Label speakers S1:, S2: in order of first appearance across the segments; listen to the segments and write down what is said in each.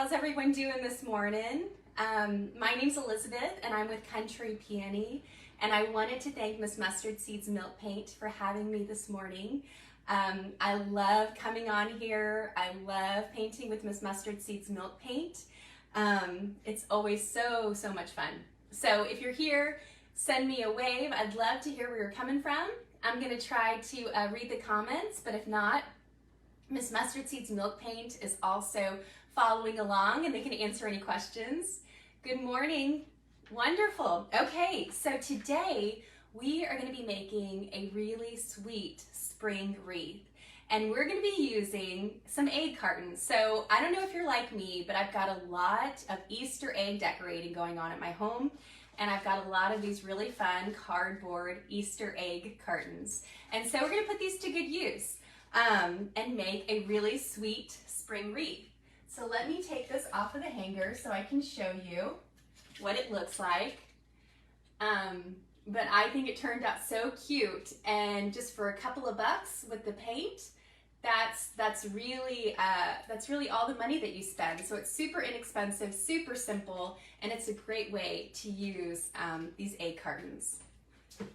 S1: How's everyone doing this morning? My name's Elizabeth and I'm with Country Peony, and I wanted to thank Miss Mustard Seeds Milk Paint for having me this morning. I love coming on here. I love painting with Miss Mustard Seeds Milk Paint. It's always so much fun. So if you're here, send me a wave. I'd love to hear where you're coming from. I'm going to try to read the comments, but if not, Miss Mustard Seeds Milk Paint is also following along and they can answer any questions. Good morning. Wonderful. Okay, so today we are going to be making a really sweet spring wreath, and we're going to be using some egg cartons. So I don't know if you're like me, but I've got a lot of Easter egg decorating going on at my home, and I've got a lot of these really fun cardboard Easter egg cartons. And so we're going to put these to good use and make a really sweet spring wreath. So let me take this off of the hanger so I can show you what it looks like. But I think it turned out so cute, and just for a couple of bucks with the paint, that's really all the money that you spend. So it's super inexpensive, super simple, and it's a great way to use these egg cartons.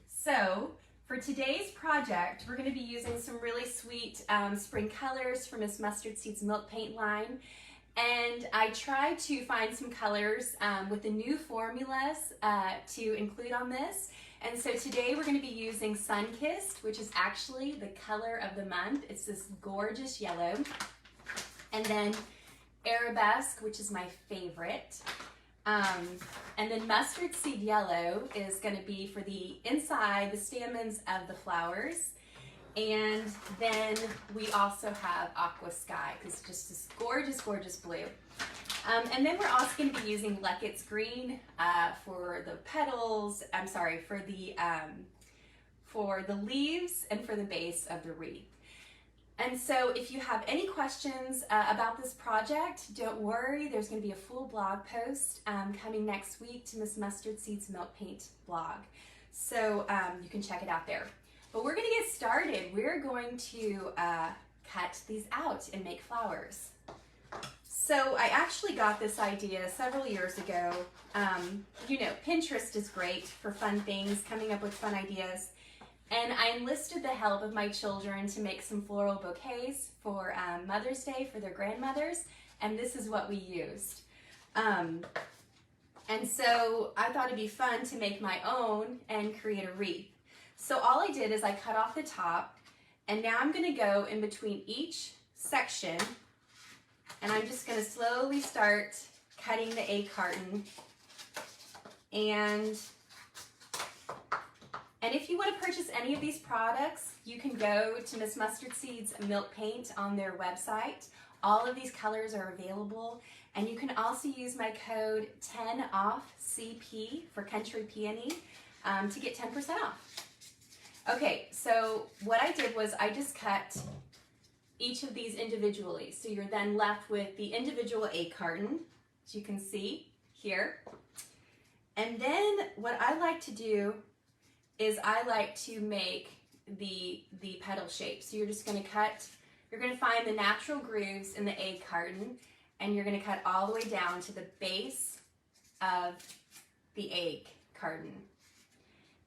S1: So for today's project, we're going to be using some really sweet spring colors from Miss Mustard Seeds Milk Paint line. And I tried to find some colors with the new formulas to include on this. And so today we're going to be using Sun-Kissed, which is actually the color of the month. It's this gorgeous yellow. And then Arabesque, which is my favorite. And then Mustard Seed Yellow is going to be for the inside, the stamens of the flowers. And then we also have Aqua Sky, because it's just this gorgeous blue. And then we're also going to be using Luckett's Green for the petals, for the leaves and for the base of the wreath. And so if you have any questions about this project, don't worry, there's going to be a full blog post coming next week to Miss Mustard Seeds Milk Paint blog. So you can check it out there. But we're going to get started. We're going to cut these out and make flowers. So I actually got this idea several years ago. You know, Pinterest is great for fun things, coming up with fun ideas. And I enlisted the help of my children to make some floral bouquets for Mother's Day for their grandmothers. And this is what we used. And so I thought it'd be fun to make my own and create a wreath. So all I did is I cut off the top, and now I'm going to go in between each section, and I'm just going to slowly start cutting the egg carton. And if you want to purchase any of these products, you can go to Miss Mustard Seeds Milk Paint on their website. All of these colors are available, and you can also use my code 10OFFCP for Country Peony to get 10% off. Okay, so what I did was I just cut each of these individually. So you're then left with the individual egg carton, as you can see here. And then what I like to do is I like to make the petal shape. So you're just going to cut, you're going to find the natural grooves in the egg carton, and you're going to cut all the way down to the base of the egg carton.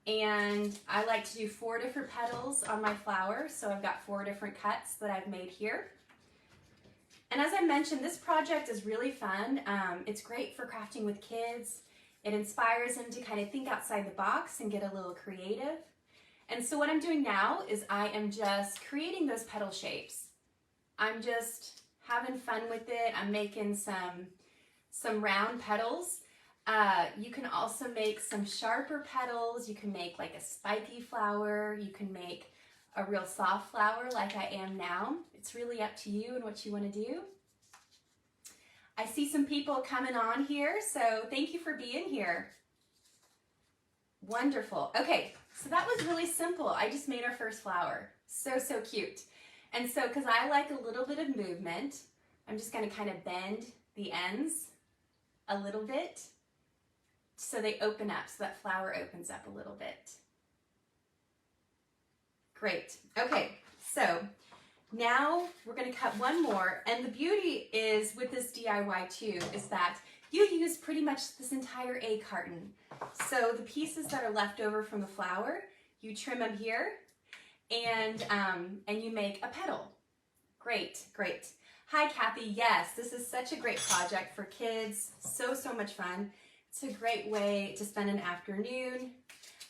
S1: And I like to do 4 different petals on my flower, so I've got 4 different cuts that I've made here. And as I mentioned, this project is really fun. It's great for crafting with kids. It inspires them to kind of think outside the box and get a little creative. And so what I'm doing now is I am just creating those petal shapes. I'm just having fun with it. I'm making some round petals. You can also make some sharper petals. You can make like a spiky flower. You can make a real soft flower like I am now. It's really up to you and what you want to do. I see some people coming on here, so thank you for being here. Wonderful. Okay, so that was really simple. I just made our first flower. So cute. And so because I like a little bit of movement, I'm just going to kind of bend the ends a little bit, so they open up, so that flower opens up a little bit. Great. Okay, so Now we're going to cut one more, and the beauty is with this DIY too is that you use pretty much this entire egg carton. So the pieces that are left over from the flower, you trim them here, and you make a petal. Great, great. Hi Kathy, yes, this is such a great project for kids, so much fun. It's a great way to spend an afternoon.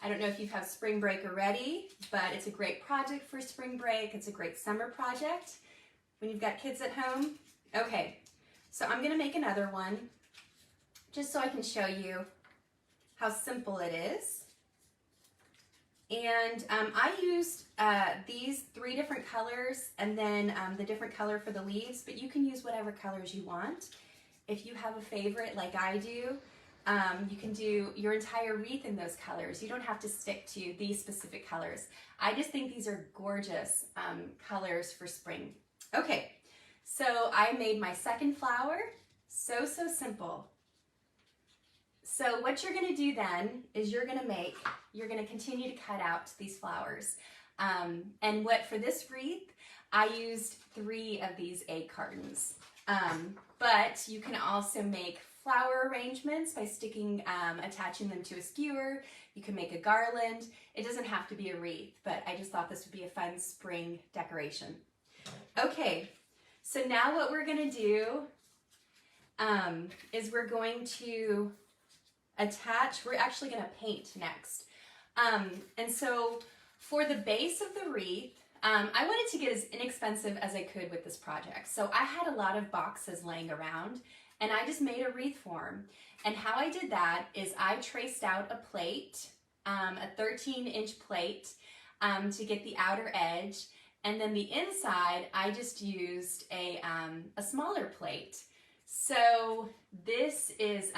S1: I don't know if you've had spring break already, but it's a great project for spring break. It's a great summer project when you've got kids at home. Okay, so I'm gonna make another one just so I can show you how simple it is. And I used these 3 different colors and then the different color for the leaves, but you can use whatever colors you want. If you have a favorite like I do, you can do your entire wreath in those colors. You don't have to stick to these specific colors. I just think these are gorgeous colors for spring. Okay, so I made my second flower. So simple. So what you're gonna do then is you're gonna continue to cut out these flowers. And for this wreath, I used 3 of these egg cartons. But you can also make flower arrangements by attaching them to a skewer. You can make a garland. It doesn't have to be a wreath, but I just thought this would be a fun spring decoration. Okay, so now what we're gonna do is we're going to we're actually gonna paint next. And so for the base of the wreath, I wanted to get as inexpensive as I could with this project. So I had a lot of boxes laying around and I just made a wreath form. And how I did that is I traced out a plate, a 13-inch plate to get the outer edge. And then the inside, I just used a smaller plate. So this is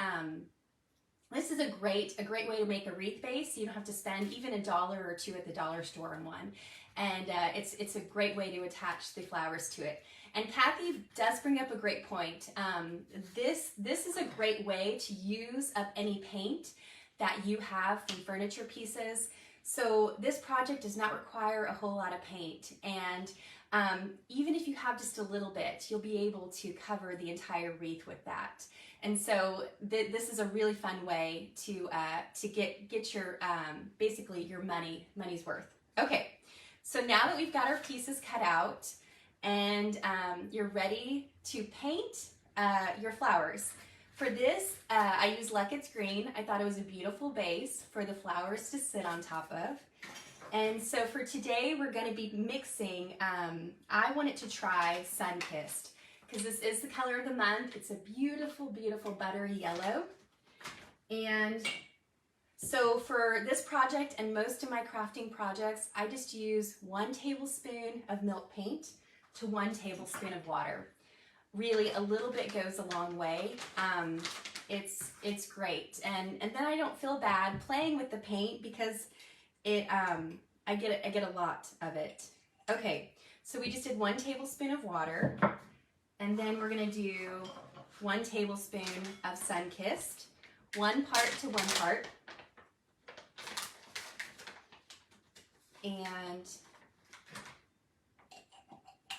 S1: a great way to make a wreath base. You don't have to spend even $1 or $2 at the dollar store on one. And it's a great way to attach the flowers to it. And Kathy does bring up a great point. This is a great way to use up any paint that you have from furniture pieces. So this project does not require a whole lot of paint. And even if you have just a little bit, you'll be able to cover the entire wreath with that. And so this is a really fun way to get your basically your money's worth. Okay, so now that we've got our pieces cut out and you're ready to paint your flowers. For this, I used Luckett's Green. I thought it was a beautiful base for the flowers to sit on top of. And so for today, we're going to be mixing, I wanted to try Sun-Kissed, because this is the color of the month. It's a beautiful, beautiful buttery yellow. And so for this project and most of my crafting projects, I just use 1 tablespoon of milk paint to 1 tablespoon of water. Really, a little bit goes a long way. It's great. And then I don't feel bad playing with the paint because I get a lot of it. Okay, so we just did 1 tablespoon of water. And then we're gonna do 1 tablespoon of Sun-Kissed, 1 part to 1 part. And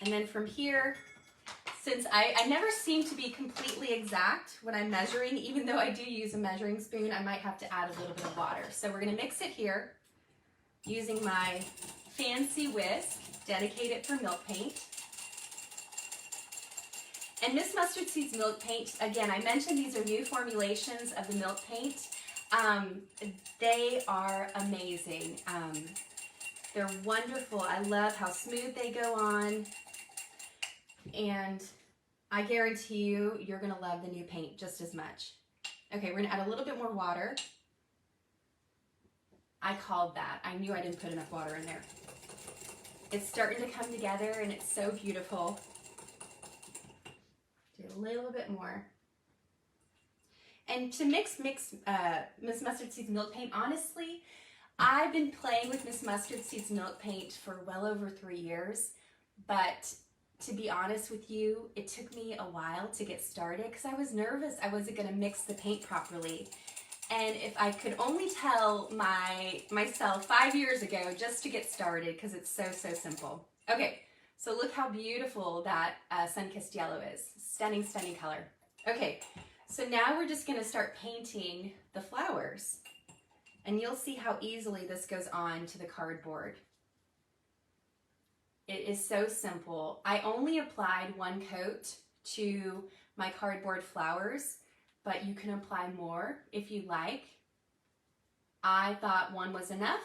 S1: then from here, since I never seem to be completely exact when I'm measuring, even though I do use a measuring spoon, I might have to add a little bit of water. So we're gonna mix it here using my fancy whisk, dedicated for milk paint. And Miss Mustard Seeds Milk Paint, again, I mentioned these are new formulations of the milk paint. They are amazing. They're wonderful. I love how smooth they go on. And I guarantee you, you're gonna love the new paint just as much. Okay, we're gonna add a little bit more water. I called that. I knew I didn't put enough water in there. It's starting to come together and it's so beautiful. Do a little bit more. And to mix Miss Mustard Seeds Milk Paint, honestly, I've been playing with Miss Mustard Seeds Milk Paint for well over 3 years, but to be honest with you, it took me a while to get started because I was nervous I wasn't going to mix the paint properly. And if I could only tell myself 5 years ago just to get started, because it's so simple. Okay, So look how beautiful that sun-kissed yellow is. Stunning, stunning color. Okay, so now we're just gonna start painting the flowers. And you'll see how easily this goes on to the cardboard. It is so simple. I only applied one coat to my cardboard flowers, but you can apply more if you like. I thought one was enough.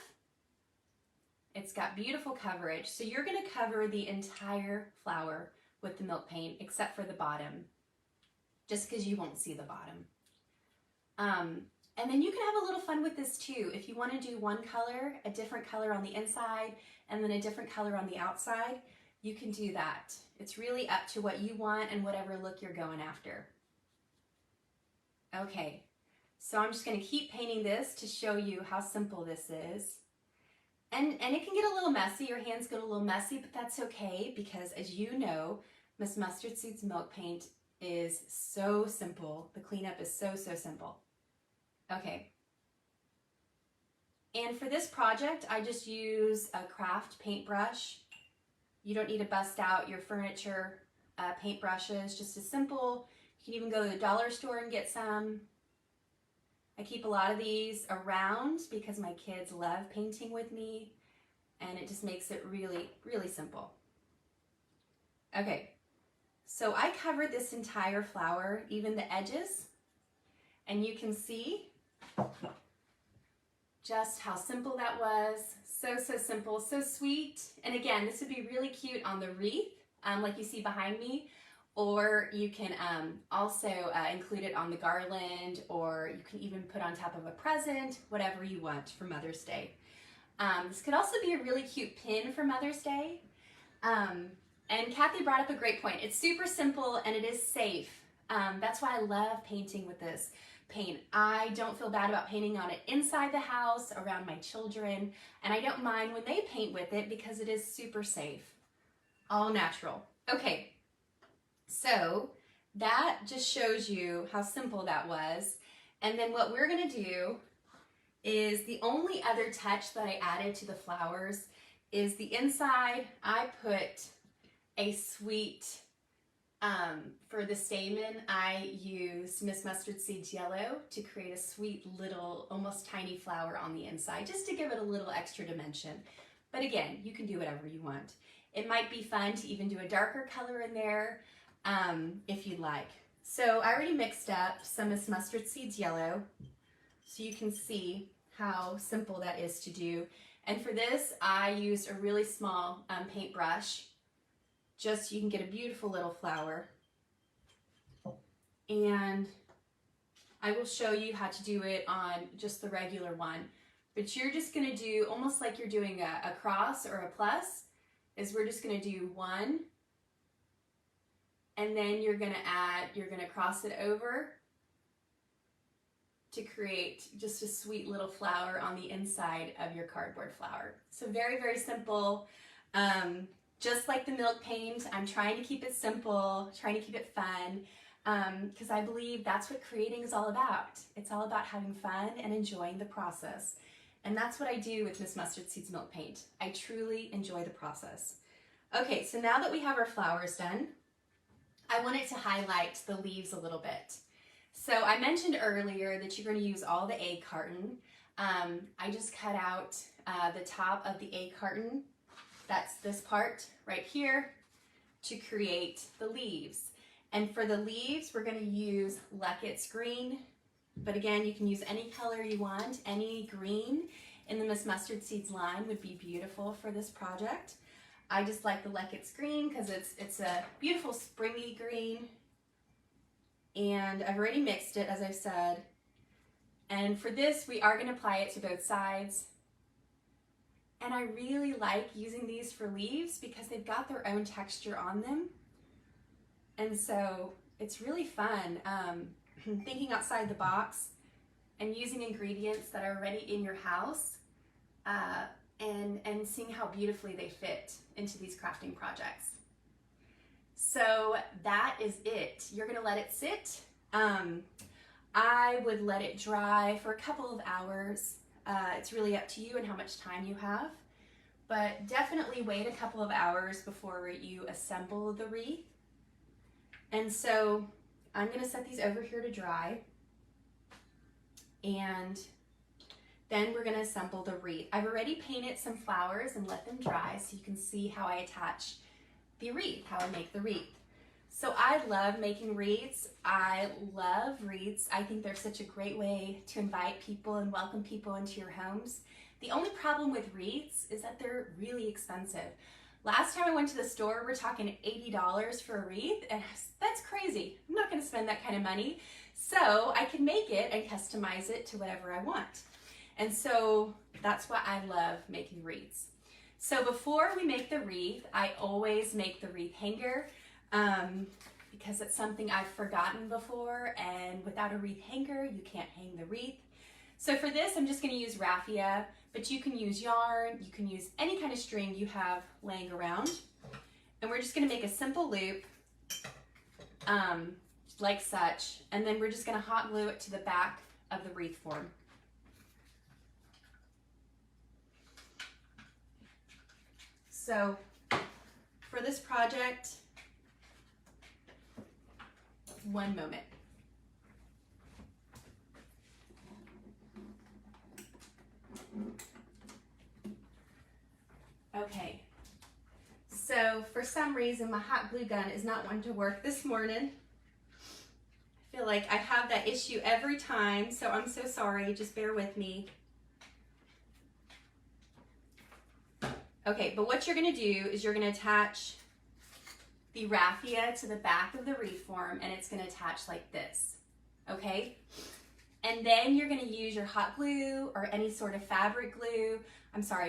S1: It's got beautiful coverage. So you're gonna cover the entire flower with the milk paint except for the bottom, just because you won't see the bottom. And then you can have a little fun with this too. If you want to do one color, a different color on the inside, and then a different color on the outside, you can do that. It's really up to what you want and whatever look you're going after. Okay, so I'm just going to keep painting this to show you how simple this is. And it can get a little messy, your hands get a little messy, but that's okay because as you know, Miss Mustard Seeds Milk Paint is so simple. The cleanup is so, so simple. Okay. And for this project, I just use a craft paintbrush. You don't need to bust out your furniture paintbrushes, just a simple, you can even go to the dollar store and get some. I keep a lot of these around because my kids love painting with me and it just makes it really, really simple. Okay, so I covered this entire flower, even the edges, and you can see just how simple that was. So, so simple, so sweet. And again, this would be really cute on the wreath, like you see behind me, or you can also include it on the garland, or you can even put on top of a present, whatever you want for Mother's Day. This could also be a really cute pin for Mother's Day. And Kathy brought up a great point. It's super simple and it is safe. That's why I love painting with this paint. I don't feel bad about painting on it inside the house, around my children, and I don't mind when they paint with it because it is super safe. All natural. Okay, so that just shows you how simple that was. And then what we're gonna do is the only other touch that I added to the flowers is the inside. I put a sweet, for the stamen, I used Miss Mustard Seeds Yellow to create a sweet little, almost tiny flower on the inside, just to give it a little extra dimension. But again, you can do whatever you want. It might be fun to even do a darker color in there, if you'd like. So I already mixed up some Miss Mustard Seeds Yellow, so you can see how simple that is to do. And for this, I used a really small paintbrush, just so you can get a beautiful little flower. And I will show you how to do it on just the regular one. But you're just gonna do, almost like you're doing a cross or a plus, is we're just gonna do one, and then you're gonna cross it over to create just a sweet little flower on the inside of your cardboard flower. So very, very simple. Just like the milk paint, I'm trying to keep it simple, trying to keep it fun, because I believe that's what creating is all about. It's all about having fun and enjoying the process. And that's what I do with Miss Mustard Seeds Milk Paint. I truly enjoy the process. Okay, so now that we have our flowers done, I wanted to highlight the leaves a little bit. So I mentioned earlier that you're going to use all the egg carton. I just cut out the top of the egg carton. That's this part right here to create the leaves. And for the leaves, we're going to use Luckett's green. But again, you can use any color you want. Any green in the Miss Mustard Seeds line would be beautiful for this project. I just like the Luckett's green because it's a beautiful springy green. And I've already mixed it, as I've said. And for this, we are going to apply it to both sides. And I really like using these for leaves because they've got their own texture on them. And so it's really fun thinking outside the box and using ingredients that are already in your house and seeing how beautifully they fit into these crafting projects. So that is it. You're gonna let it sit. I would let it dry for a couple of hours. It's really up to you and how much time you have. but definitely wait a couple of hours before you assemble the wreath. And so I'm gonna set these over here to dry, and then we're gonna assemble the wreath. I've already painted some flowers and let them dry so you can see how I attach the wreath, how I make the wreath. So I love making wreaths. I love wreaths. I think they're such a great way to invite people and welcome people into your homes. The only problem with wreaths is that they're really expensive. Last time I went to the store, we're talking $80 for a wreath, and that's crazy. I'm not gonna spend that kind of money. So I can make it and customize it to whatever I want. And so that's why I love making wreaths. So before we make the wreath, I always make the wreath hanger because it's something I've forgotten before, and without a wreath hanger, you can't hang the wreath. So for this, I'm just gonna use raffia, but you can use yarn, you can use any kind of string you have laying around. And we're just gonna make a simple loop like such, and then we're just gonna hot glue it to the back of the wreath form. So for this project, one moment. Okay, so for some reason my hot glue gun is not wanting to work this morning. I feel like I have that issue every time, so I'm so sorry, just bear with me. Okay, but what you're gonna do is you're gonna attach the raffia to the back of the wreath form, and it's gonna attach like this, okay? And then you're gonna use your hot glue or any sort of fabric glue,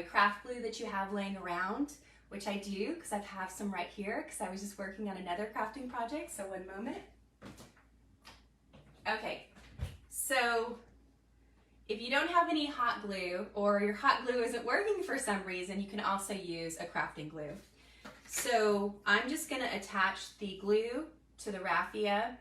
S1: craft glue that you have laying around, which I do because I have some right here because I was just working on another crafting project, so one moment. Okay, so if you don't have any hot glue or your hot glue isn't working for some reason, you can also use a crafting glue. So I'm just gonna attach the glue to the raffia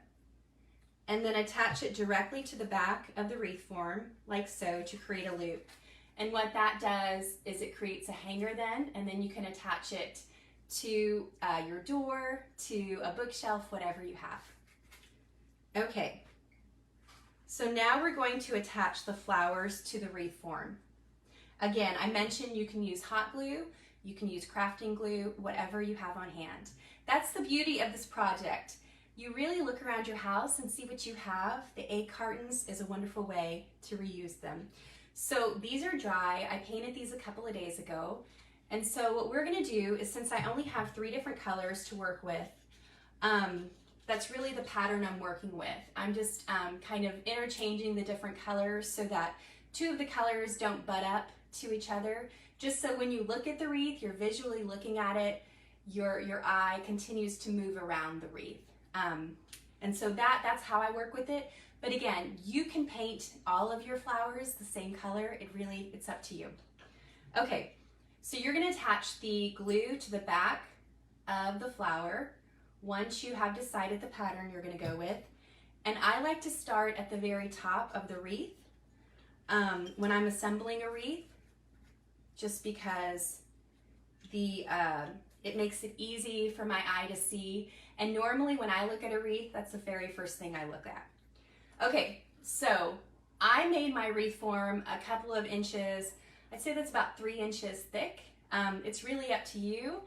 S1: and then attach it directly to the back of the wreath form, like so, to create a loop. And what that does is it creates a hanger then, and then you can attach it to your door, to a bookshelf, whatever you have. Okay, so now we're going to attach the flowers to the wreath form. Again, I mentioned you can use hot glue, you can use crafting glue, whatever you have on hand. That's the beauty of this project. You really look around your house and see what you have. The egg cartons is a wonderful way to reuse them. So these are dry. I painted these a couple of days ago. And so what we're gonna do is, since I only have 3 different colors to work with, that's really the pattern I'm working with. I'm just kind of interchanging the different colors so that 2 of the colors don't butt up to each other, just so when you look at the wreath, you're visually looking at it, your eye continues to move around the wreath. And so that's how I work with it. But again, you can paint all of your flowers the same color. It's up to you. Okay, so you're gonna attach the glue to the back of the flower once you have decided the pattern you're gonna go with. And I like to start at the very top of the wreath when I'm assembling a wreath, just because it makes it easy for my eye to see. And normally when I look at a wreath, that's the very first thing I look at. Okay, so I made my wreath form a couple of inches. I'd say that's about 3 inches thick. It's really up to you.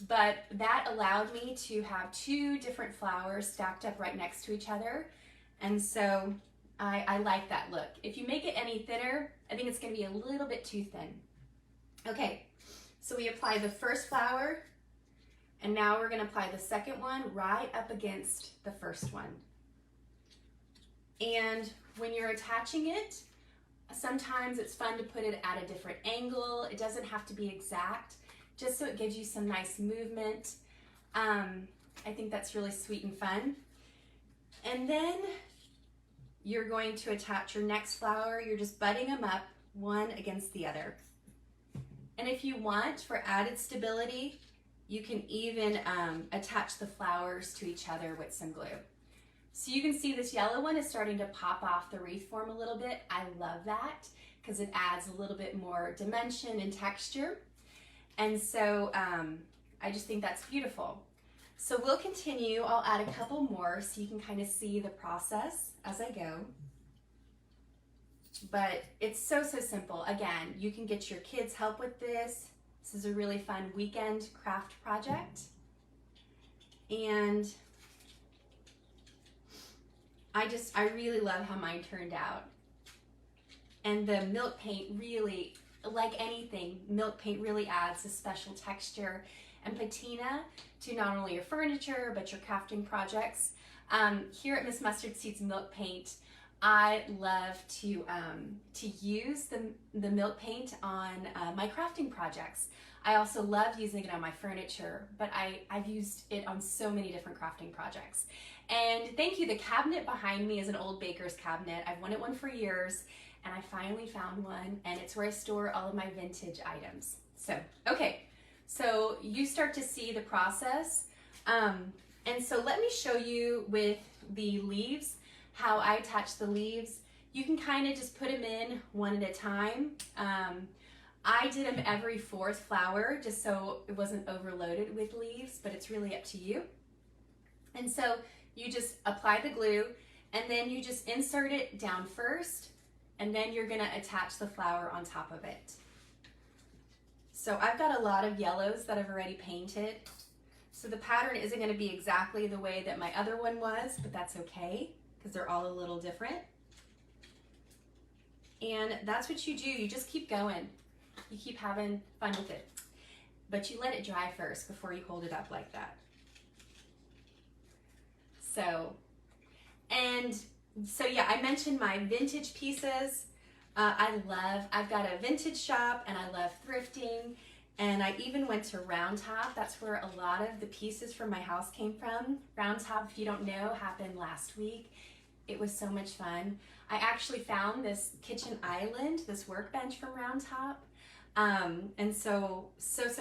S1: But that allowed me to have 2 different flowers stacked up right next to each other. And so I like that look. If you make it any thinner, I think it's gonna be a little bit too thin. Okay, so we apply the first flower, and now we're gonna apply the second one right up against the first one. And when you're attaching it, sometimes it's fun to put it at a different angle. It doesn't have to be exact, just so it gives you some nice movement. I think that's really sweet and fun. And then you're going to attach your next flower. You're just butting them up one against the other. And if you want, for added stability, you can even attach the flowers to each other with some glue. So you can see this yellow one is starting to pop off the wreath form a little bit. I love that. because it adds a little bit more dimension and texture. And so I just think that's beautiful. So we'll continue. I'll add a couple more so you can kind of see the process as I go. But it's so simple. Again, you can get your kids help with this. This is a really fun weekend craft project. And I really love how mine turned out. And the milk paint really, like anything, milk paint really adds a special texture and patina to not only your furniture, but your crafting projects. Here at Miss Mustard Seeds Milk Paint, I love to use the milk paint on my crafting projects. I also love using it on my furniture, but I've used it on so many different crafting projects. And thank you, the cabinet behind me is an old baker's cabinet. I've wanted one for years, and I finally found one, and it's where I store all of my vintage items. So, okay, so you start to see the process. And so let me show you with the leaves, how I attach the leaves. You can kind of just put them in one at a time. I did them every fourth flower just so it wasn't overloaded with leaves, but it's really up to you. And so you just apply the glue, and then you just insert it down first, and then you're gonna attach the flower on top of it. So I've got a lot of yellows that I've already painted. So the pattern isn't gonna be exactly the way that my other one was, but that's okay, because they're all a little different. And that's what you do, you just keep going. You keep having fun with it. But you let it dry first before you hold it up like that. So yeah, I mentioned my vintage pieces. I've got a vintage shop, and I love thrifting. And I even went to Round Top. That's where a lot of the pieces from my house came from. Round Top, if you don't know, happened last week. It was so much fun. I actually found this kitchen island, this workbench from Round Top. And so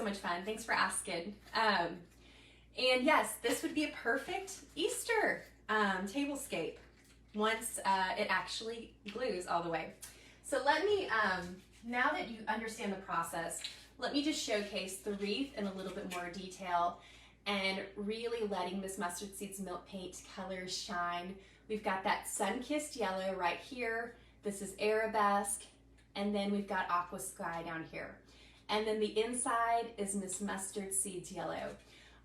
S1: much fun. Thanks for asking. And yes, this would be a perfect Easter tablescape once it actually glues all the way. So let me, now that you understand the process, let me just showcase the wreath in a little bit more detail and really letting Miss Mustard Seeds Milk Paint colors shine. We've got that sun-kissed yellow right here. This is arabesque. And then we've got aqua sky down here. And then the inside is Miss Mustard Seeds yellow.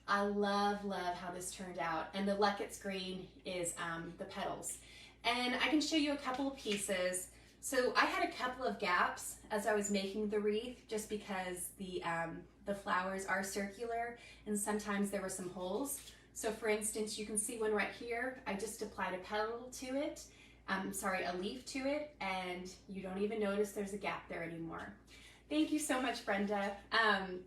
S1: I love how this turned out. And the Luckett's green is the petals. And I can show you a couple of pieces. So I had a couple of gaps as I was making the wreath, just because the flowers are circular and sometimes there were some holes. So for instance, you can see one right here. I just applied a petal to it, a leaf to it, and you don't even notice there's a gap there anymore. Thank you so much, Brenda.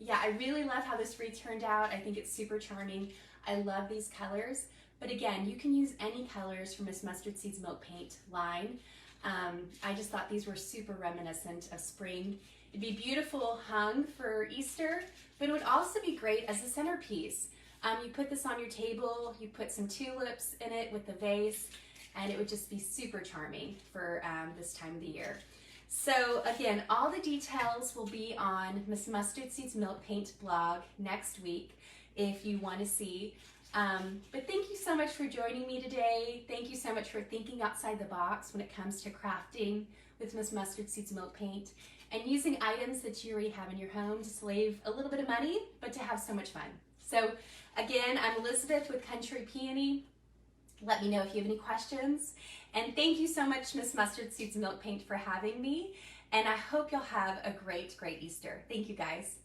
S1: Yeah, I really love how this wreath turned out. I think it's super charming. I love these colors. But again, you can use any colors from Miss Mustard Seeds Milk Paint line. I just thought these were super reminiscent of spring. It'd be beautiful hung for Easter, but it would also be great as a centerpiece. You put this on your table, you put some tulips in it with the vase, and it would just be super charming for this time of the year. So again, all the details will be on Miss Mustard Seeds Milk Paint blog next week if you want to see. But thank you so much for joining me today. Thank you so much for thinking outside the box when it comes to crafting with Miss Mustard Seeds Milk Paint and using items that you already have in your home to save a little bit of money, but to have so much fun. So again, I'm Elizabeth with Country Peony. Let me know if you have any questions. And thank you so much, Miss Mustard Seeds Milk Paint, for having me. And I hope you'll have a great, great Easter. Thank you, guys.